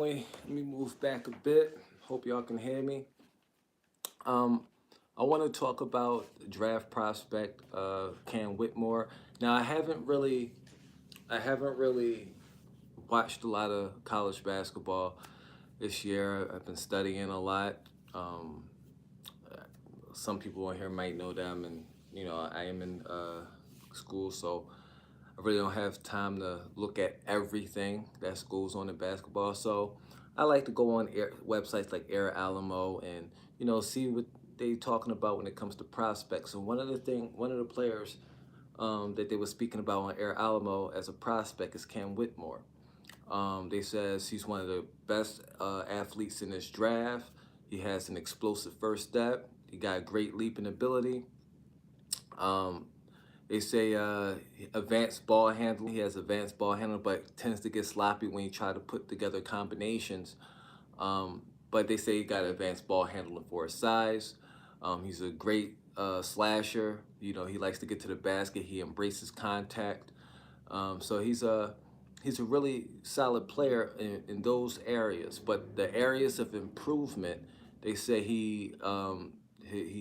Let me move back a bit. Hope y'all can hear me. Um, I want to talk about draft prospect Cam Whitmore. Now, I haven't really watched a lot of college basketball this year. I've been studying a lot. Um, some people on here might know that I am in school, so I really don't have time to look at everything that goes on in basketball. So I like to go on websites like Air Alamo and see what they talking about when it comes to prospects. And one of the players that they were speaking about on Air Alamo as a prospect is Cam Whitmore. They says he's one of the best athletes in this draft. He has an explosive first step. He got great leaping ability. Um, they say advanced ball handling. He has advanced ball handling, but tends to get sloppy when you try to put together combinations. But they say he got advanced ball handling for his size. He's a great slasher. He likes to get to the basket. He embraces contact. So he's a really solid player in those areas. But the areas of improvement, they say he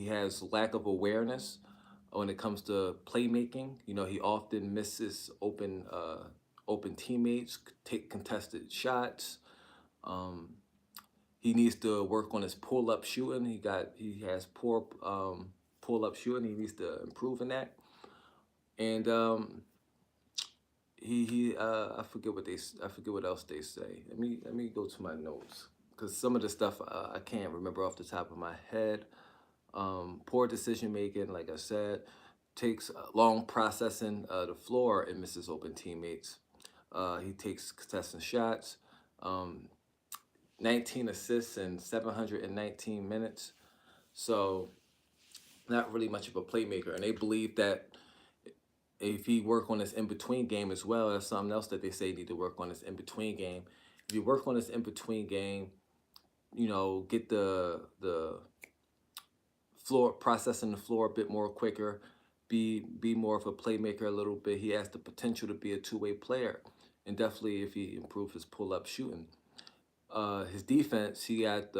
has lack of awareness when it comes to playmaking. He often misses open teammates, take contested shots. Um, he needs to work on his pull up shooting. He has poor pull up shooting. He needs to improve in that. And I forget what else they say. Let me go to my notes because some of the stuff I can't remember off the top of my head. Poor decision making, like I said, takes long processing the floor and misses open teammates. He takes contesting shots. Um, 19 assists in 719 minutes. So not really much of a playmaker. And they believe that if he work on his in between game as well, that's something else that they say need to work on his in between game. If you work on his in between game, get the floor processing the floor a bit more quicker, be more of a playmaker a little bit. He has the potential to be a two-way player, and definitely if he improves his pull up shooting. His defense, he got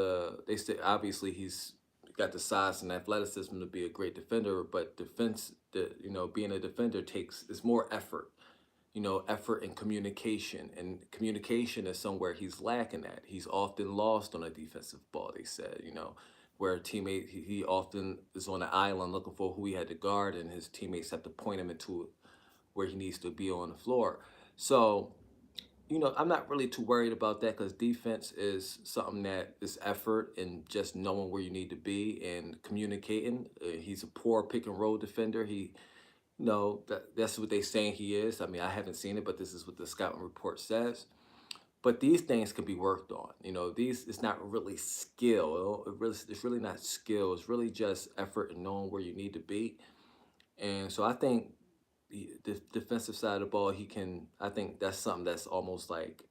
they say obviously he's got the size and athleticism to be a great defender, but being a defender takes is more effort. Effort and communication, and communication is somewhere he's lacking at. He's often lost on a defensive ball. They said, where a teammate he often is on the island looking for who he had to guard, and his teammates have to point him into where he needs to be on the floor. So I'm not really too worried about that because defense is something that is effort and just knowing where you need to be and communicating. He's a poor pick and roll defender. That's what they saying he is. I mean, I haven't seen it, but this is what the scouting report says. But these things can be worked on. These it's not really skill. It's really not skill. It's really just effort and knowing where you need to be. And so I think the defensive side of the ball, he can. I think that's something that's almost like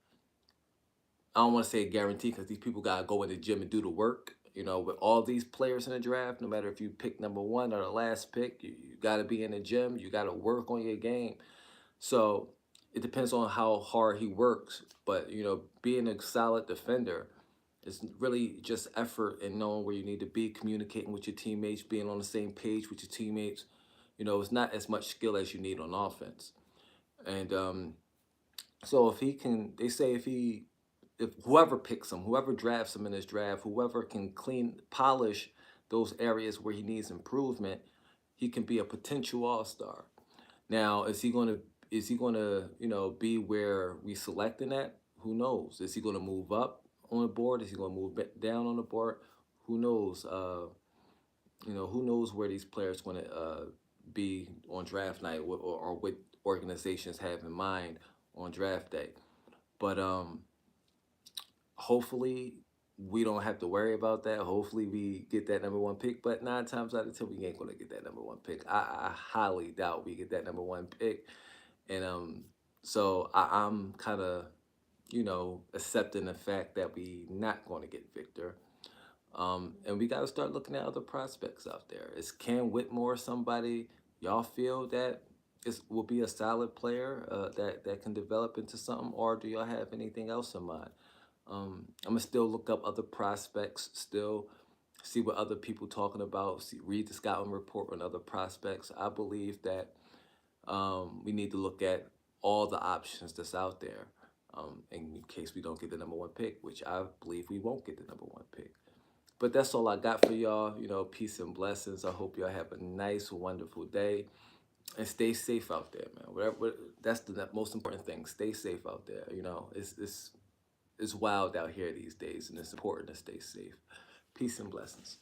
I don't want to say a guarantee because these people gotta go in the gym and do the work. With all these players in the draft, no matter if you pick number one or the last pick, you gotta be in the gym. You gotta work on your game. So it depends on how hard he works. But being a solid defender is really just effort and knowing where you need to be, communicating with your teammates, being on the same page with your teammates. It's not as much skill as you need on offense. And so if he can, they say if whoever picks him, whoever drafts him in this draft, whoever can polish those areas where he needs improvement, he can be a potential all-star. Now, is he gonna be where we selecting at? Who knows? Is he gonna move up on the board? Is he gonna move down on the board? Who knows? Who knows where these players gonna be on draft night, or what organizations have in mind on draft day. But hopefully we don't have to worry about that. Hopefully we get that number one pick. But 9 times out of 10, we ain't gonna get that number one pick. I highly doubt we get that number one pick. And so I'm kind of accepting the fact that we not going to get Victor. And we got to start looking at other prospects out there. Is Cam Whitmore somebody y'all feel that will be a solid player that can develop into something, or do y'all have anything else in mind? I'm gonna still look up other prospects, still see what other people talking about, read the scouting report on other prospects. I believe that we need to look at all the options that's out there in case we don't get the #1 pick, which I believe we won't get the #1 pick. But that's all I got for y'all. Peace and blessings. I hope y'all have a nice, wonderful day. And stay safe out there, man. That's the most important thing. Stay safe out there. It's wild out here these days, and it's important to stay safe. Peace and blessings.